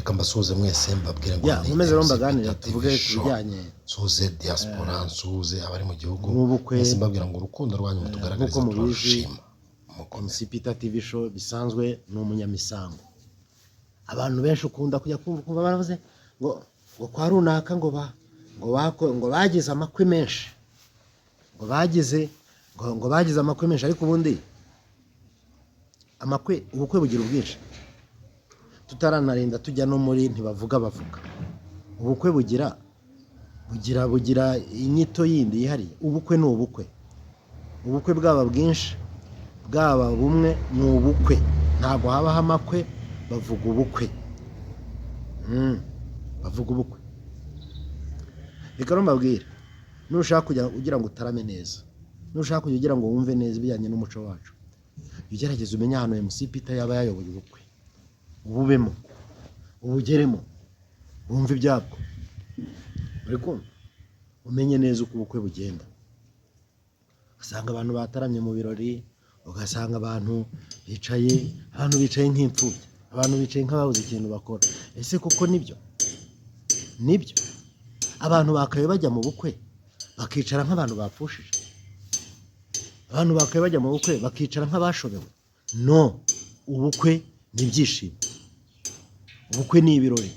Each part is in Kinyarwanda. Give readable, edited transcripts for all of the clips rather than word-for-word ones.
reka mbasuhuze mwese mbabwire ngo nkomeze rero mbaganira tuvuge kubijyanye suze diaspora suze abari mu gihugu mwese mbabwira ngo urukundo rwanyu mutugaragariza turashima. MC Peter TV show bisanzwe no munyamisango. Abantu benshi ukunda kujya kumva baravuze ngo kwa runaka ngo bagize amakwe menshi. Ngo bagize amakwe menshi ariko ubundi amakwe ubukwe bugira ubwinshi. Tutaranarinda tujya no muri ntibavuga ubukwe bugira inyito yindi yihari. Ubukwe ni ubukwe bwaba bwinshi bwaba bumwe ni ubukwe, ntabwo habaho amakwe bavuga ubukwe. Reka mbabwire, nushaka kujya ugira ngo utarame neza, nushaka kujya ugira ngo wumve neza ibijyanye n'umuco wacu, ugerageze umenye ahantu MC Peter yaba yayoboye ubukwe, ububemo ubugeremo wumve ibyabwo, ariko umenye neza uko ubukwe bugenda. Usanga abantu bataramye mu birori, ugasanga abantu bicaye nk'imfubyi, abantu bicaye nk'ababuze ikintu bakora. Ese koko nibyo abantu bakaye bajya mu bukwe bakicara nk'abantu bapfushije? Abantu bakaye bajya mu bukwe bakicara nk'abashobewe? No, ubukwe ni ibyishimo, ubukwe ni ibirori,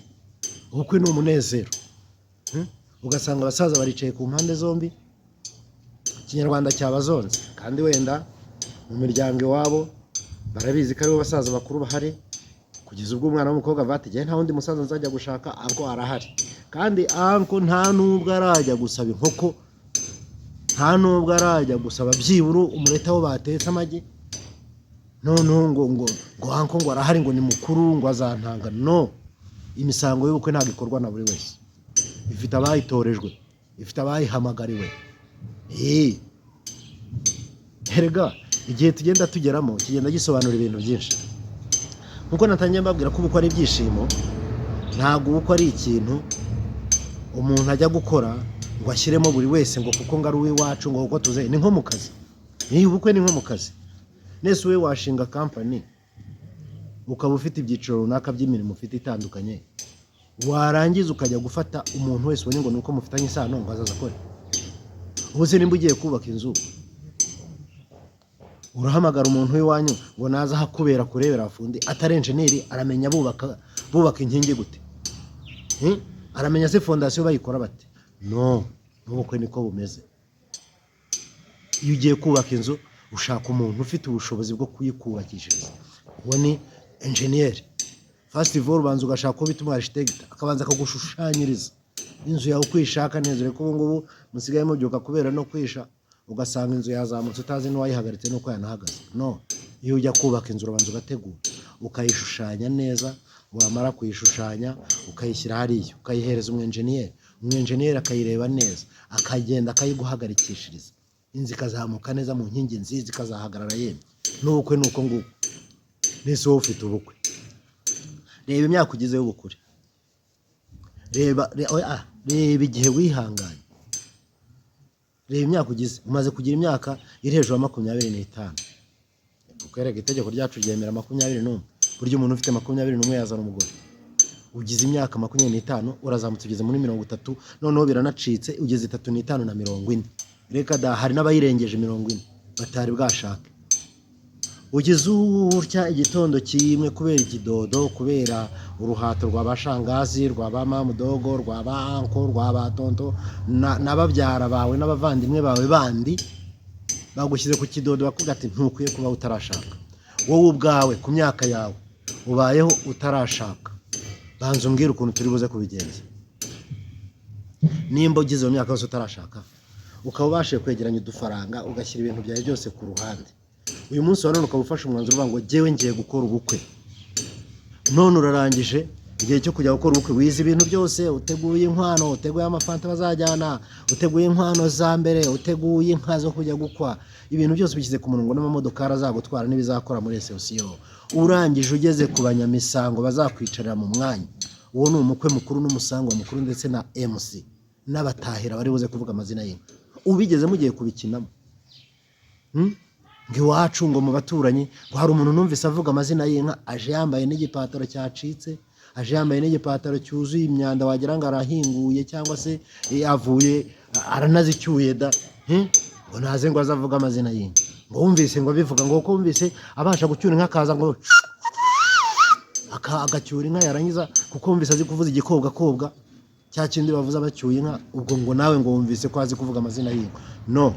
ubukwe ni umunezero. Ugasanga abasaza baricaye ku mpande zombi, ikinyarwanda cyabazonze, kandi wenda mu miryango iwabo barabizi ko aribo basaza bakuru bahari, kugeza ubwo umwana w'umukobwa avatigiye nta wundi musaza nzajya gushaka, ariko arahari. Kandi anko nta nubwo arajya gusaba inkoko, nta nubwo arajya gusaba byibura umureta wo batetse amagi, noneho ngo anko ngo arahari ngo ni mukuru ngo azantanga. No, imisango y'ubukwe ntabwo ikorwa na buri wese, ifite abayitorejwe, ifite abayihamagariwe. Erega igihe tugenda tugeramo kigenda gisobanura ibintu byinshi. Nkuko natangiye mbabwira ko ubukwe ari ibyishimo, ntabwo ubukwe ari ikintu umuntu ajya gukora ngo ashyiremo buri wese ngo kuko ngo ari uw'iwacu ngo kuko tuze. Ni nko mu kazi, ubukwe ni nko mu kazi. Nese wowe washinga company ukaba ufite ibyiciro runaka by'imirimo ufite itandukanye, warangiza ukajya gufata umuntu wese ubonye ngo nuko mufitanye isano ngo azaza akore. Ubuse nimba ugiye kubaka inzu, urahamagara umuntu w'iwanyu ngo naza hakubera kurebera afundi, atari engineer aramenya bubaka inkingi gute? Aramenya se fondation bayikora bate? No, n'ubukwe niko bumeze. Iyo ugiye kubaka inzu ushaka umuntu ufite ubushobozi bwo kuyikubakishiriza, uwo ni engineer. First of all banza ugashaka ko bituma architect akabanza akagushushanyiriza inzu yawe kwishaka neza. Reko ubu ngubu musigaye mubyuka kubera no kwisha, ugasanga inzu yazamutse utazi n'uwayihagaritse nuko yanahagaze. No, iyo ujya kubaka inzu urabanza ugategura, ukayishushanya neza, wamara kuyishushanya ukayishyira hariya, ukayihereza umwenjeniyeri akayireba neza, akagenda akayiguhagarikishiriza, inzu ikazamuka neza mu nkingi nziza, ikazahagarara yemye. N'ubukwe nuko nguko. Nese wowe ufite ubukwe, reba imyaka ugizeho ubukure, reba igihe wihanganye, reba imyaka ugize. Umaze kugira imyaka iri hejuru ya 25, ukwereka itegeko ryacu ryemera 21. Buryo umuntu ufite 21 yazana umugore. Ugize imyaka 25 urazamutse ugeze muri 30, noneho biranacitse ugeze 35 na 40. Reka da hari n'abayirengeje 40 batari bwashaka. Ugize urya igitondo kimwe kubera ikidodo, kubera uruhato rw'abashangazi, rw'abamamudogo, rw'abanko, rw'abatonto n'ababyara bawe n'abavandimwe bawe bandi, bagushyize ku kidodo bakuga ati ntukwiye kuba utarashaka. Wowe ubwawe ku myaka yawe ubayeho utarashaka, banza umbwire ukuntu turi buze kubigenza. Nimba ugize mu myaka yose utarashaka, ukaba ubashije kwegeranya udufaranga ugashyira ibintu byawe byose ku ruhande, uyu munsi wa none ukaba ufashe umwanzuro uvuga ngo jyewe ngiye gukora ubukwe. None urarangije igihe cyo kujya gukora ubukwe, wize ibintu byose, uteguye inkwano, uteguye amafanta bazajyana, uteguye inkwano za mbere, uteguye inka zo kujya gukwa, ibintu byose bishyize ku murongo n'amamodokari azagutwara n'ibizakora muri reception. Urangije ugeze ku banyamisango bazakwicarira mu mwanya, uwo ni umukwe mukuru n'umusango mukuru ndetse na MC n'abatahira bari buze kuvuga amazina y'inka. Ubigeze mugiye kubikinamo? ngo iwacu ngo mu baturanyi ngo hari umuntu numvise avuga amazina y'inka aje yambaye n'igipataro cyacitse aje yambaye n'igipataro cyuzuye imyanda wagira ngo arahinguye cyangwa se avuye aranazicyuye da ngo naze ngo azavuga amazina y'inka ngo wumvise ngo bivuga ngo kuko wumvise abasha gucyura inka akaza ngo agacyura inka yarangiza kuko wumvise azi kuvuza igikobwa kobwa cya kindi bavuza bacyuye inka ubwo ngo nawe ngo wumvise ko azi kuvuga amazina y'inka no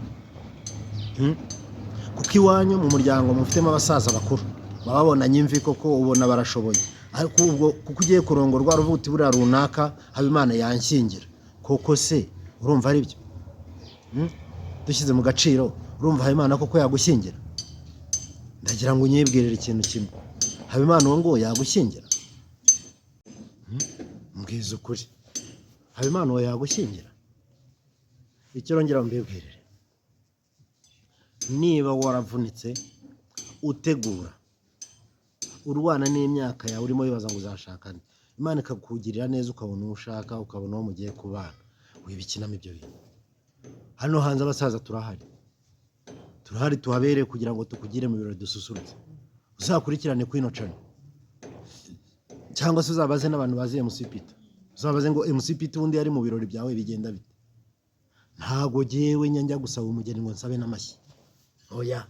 kuko iwanyu mu muryango mufitemo abasaza bakuru bababonanye imvi koko ubona barashoboye ariko ubwo kuko ugiye kurongorwa uruvuga uti buriya runaka Habimana yanshyingira koko se urumva ari byo dushyize mu gaciro urumva Habimana koko yagushyingira ndagira ngo unyibwirire ikintu kimwe Habimana uwo ngo yagushyingira mbwiza ukuri Habimana uwo yagushyingira icyo rongera mbibwirire niba waravunitse utegura urwana n'imyaka yawe urimo wibaza ngo uzashakane Imana ikakugirira neza ukabona uwo ushaka ukabona uwo mugiye kubana wibikinamo ibyo bintu hano hanze abasaza turahari tuhabereye kugira ngo tukugire mu birori dususurutse uzakurikirane kwino cano cyangwa se uzabaze n'abantu bazi MC Peter uzabaze ngo MC Peter undi ari mu birori byawe bigenda bite ntago jewe njya gusaba umugeni ngo nsabe n'amashyi oya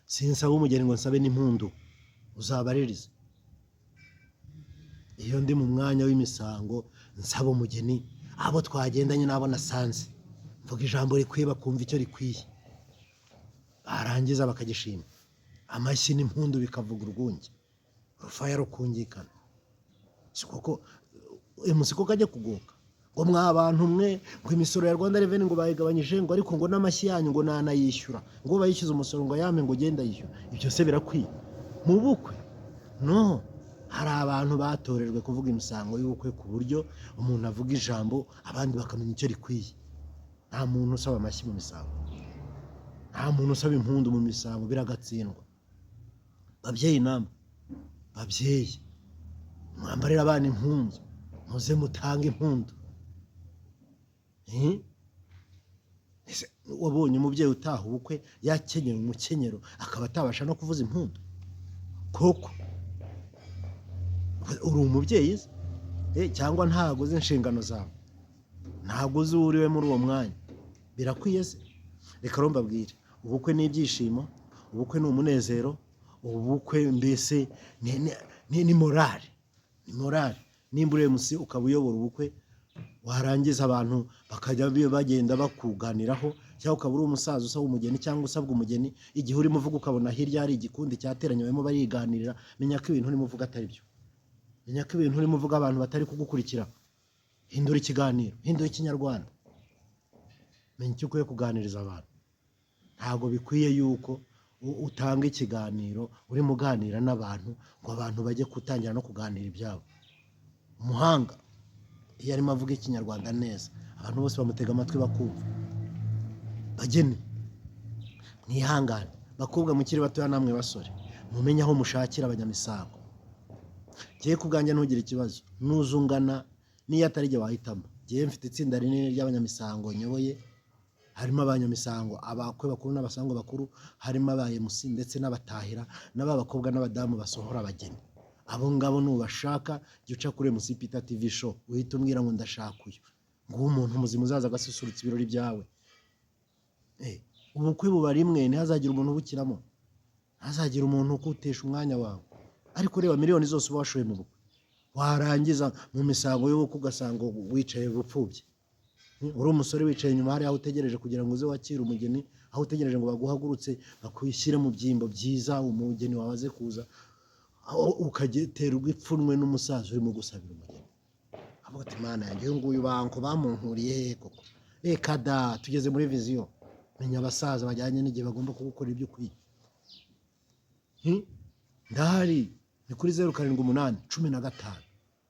sinsaba umugeni ngo nsabe n'impundu uzabaririza iyo ndi mu mwanya w'imisango nsaba umugeni abo twagendanye nabo nasanze mvuga ijambo rikwiye bakumva icyo rikwiye barangiza bakagishima amashyi n'impundu bikavuga urwunge rufaya rukungikana sikoko emusiko kajya kugoka ngo mwa abantu mwe ngo imisoro ya Rwanda Revenue ngo bayigabanyije ngo ariko ngo n'amashyi yanyu ngo nanayishyura ngo bayishyuza umusoro ngo yame ngo genda yishyura ibyo se birakwiye mu bukwe no hari abantu batorejwe kuvuga imisango y'ubukwe ku buryo umuntu avuga ijambo abandi bakamenya icyo rikwiye nta muntu usaba amashyi mu misango nta muntu usaba impundu mu misango biragatsindwa babyeyi namwe babyeyi mwambarira abana impundu muze mutanga impundu wabonye umubyeyi utaha ubukwe yakenyera umukenyero akaba atabasha no kuvuza impundu koko uri umubyeyi cyangwa ntago uzi inshingano zawe ntago uzi uriwe muri uwo mwanya birakwiye se reka mbabwire ubukwe ni ibyishimo ubukwe ni umunezero ubukwe mbese ni morale nimba uri MC ukaba uyobora ubukwe warangiza abantu bakajya bagenda bakuganiraho cyangwa ukaba uri umusaza usaba umugeni cyangwa usabwa umugeni igihe urimo uvuga ukabona hirya hari igikundi cyateranye barimo bariganirira menya ko ibintu urimo uvuga atari byo menya ko ibintu urimo uvuga abantu batari kugukurikira hindura ikiganiro hindura ikinyarwanda menya icyo ukwiye kuganiriza abantu ntabwo bikwiye yuko utanga ikiganiro urimo uganira n'abantu ngo abantu bajye gutangira no kuganira ibyabo umuhanga iyo arimo avuga ikinyarwanda neza abantu bose bamutega amatwi bakumva bageni mwihangane bakobwa mukiri batoya namwe basore mumenye aho mushakira abanyamisango giye kubwanjye ntugire ikibazo nuzungana niyo atari jye wahitamo giye mfite itsinda rinini ry'abanyamisango nyoboye harimo abanyamisango abakwe bakuru n'abasango bakuru harimo abaye MC ndetse n'abatahira n'abakobwa n'abadamu basohora abageni abo ngabo nubashaka jya uca kuri MC Peter TV show uhita umbwira ngo ndashaka uyu ngo umuntu muzima uzaza agasusurutsa ibirori byawe ubukwe buba rimwe ntihazagira umuntu ubukiramo ntazagira umuntu ukutesha umwanya wawe ariko reba miliyoni zose uba washoye mu bukwe warangiza mu misango y'ubukwe ugasanga wicaye bupfubye uri umusore wicaye inyuma hari aho utegereje kugira ngo uze wakire umugeni aho utegereje ngo baguhagurutse bakwishyire mu byimbo byiza umugeni wawe aze kuza ukageterwa ipfunwe n'umusaza urimo gusabira umugeni avuga ati mana yanjye uyu nguyu banko bamunkuriye he koko reka da tugeze muri viziyo menya abasaza bajyanye n'igihe bagomba kugukora ibyo ukwiye ndahari ni kuri 078 15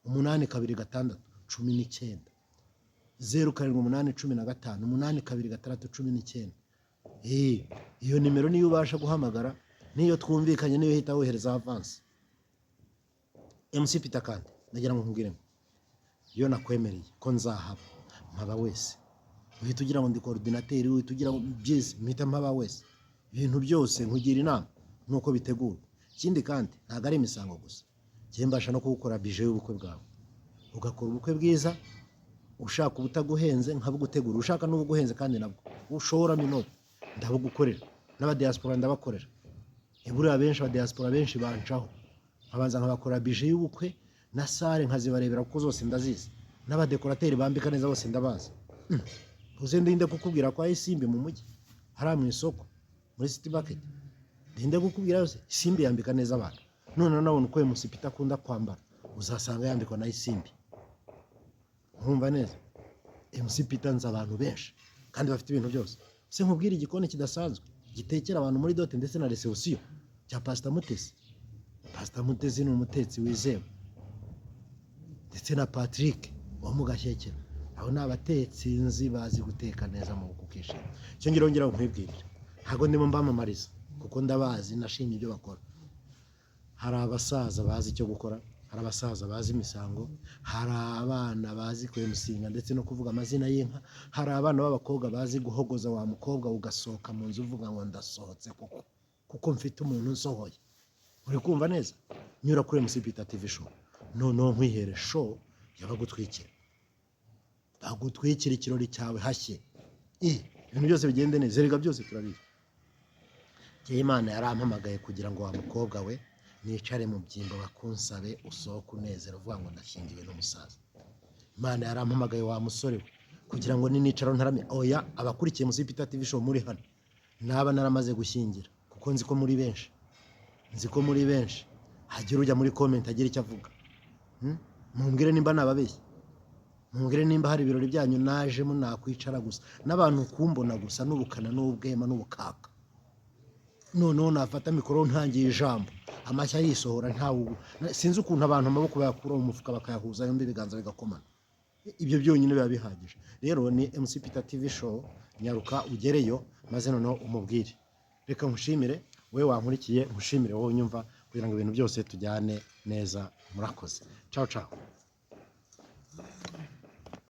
826 19 078 15 826 19 iyo nimero niyo ubasha guhamagara niyo twumvikanye niyo hita wohereza avance MC Peter kandi nagira ngo nkubwire iyo nakwemereye ko nzahaba mpaba wese uhita ugira ngo ndi coordinateur uhita ugira ngo byize mpita mpaba wese ibintu byose nkugira inama nuko bitegura ikindi kandi ntago ari imisango gusa mbasha no kugukora bije y'ubukwe bwawe ugakora ubukwe bwiza ushaka ubutaguhenze nkabugutegura ushaka n'ubuguhenze kandi nabwo ushoramo inoti ndabugukorera n'abadiaspora ndabakorera iburiya benshi abadiaspora benshi bancaho nkabanza nkabakora bije y'ubukwe na sare nkazibarebera kuko zose ndazizi n'abadekorateri bambika neza bose ndabazi uze ndinde kukubwira kwa Isimbi mu mujyi hari mu isoko muri City Market ndinde kukubwira yose Isimbi yambika neza abantu none nabona uko MC Peter akunda kwambara uzasanga yambikwa na Isimbi nkumva neza MC Peter nzi abantu benshi kandi bafite ibintu byose se nkubwira igikoni kidasanzwe gitekera abantu muri dote ndetse na reception cya Pastor Mutesi. Pastor Mutesi ni umutetsi wizewe ndetse na Patrick wo mu Gashyekero aho n'abatetsi nzi bazi guteka neza mu kukishira cyo ngirongera nkwibwira ntago ndimo mbamamariza kuko ndabazi nashimye ibyo bakora hari abasaza bazi icyo gukora hari abasaza bazi imisango hari abana bazi kwemusinga ndetse no kuvuga amazina y'inka hari abana b'abakobwa bazi guhogoza wa mukobwa ugasohoka mu nzu uvuga ngo ndasohotse kuko mfite umuntu nsohoye uri kumva neza nyura kuri MC Peter TV show no nkwihere show yabagutwikira bagutwikira ikirori cyawe hashye ibintu byose bigende neza erega byose turabizi Imana yarampamagaye kugira ngo wa mukobwa we nicare mu byimbo bakunsabe usohoka unezero uvuga ngo ndashingiwe n'umusaza Imana yarampamagaye wa musore we kugira ngo ninicaro ntarame oya abakurikiye MC Peter TV show muri hano naba naramaze gushyingira kuko nzi ko muri benshi hagira ujya muri comment agira icyo avuga mumbwire nimba nababeshye mumbwire nimba hari ibirori byanyu najemo nakwicara gusa n'abantu kumbona gusa n'ubukana n'ubwema n'ubukaka noneho nafata mikoro ntangiye ijambo amashya yisohora sinzi ukuntu abantu amaboko bayakura mu mufuka bakayahuza yombi ibiganza bigakomana ibyo byonyine biba bihagije rero ni MC Peter TV show nyaruka ugereyo maze noneho umubwire reka nkushimire we wankurikiye nkushimire wowe unyumva kugira ngo ibintu byose tujyane neza murakoze ciao ciao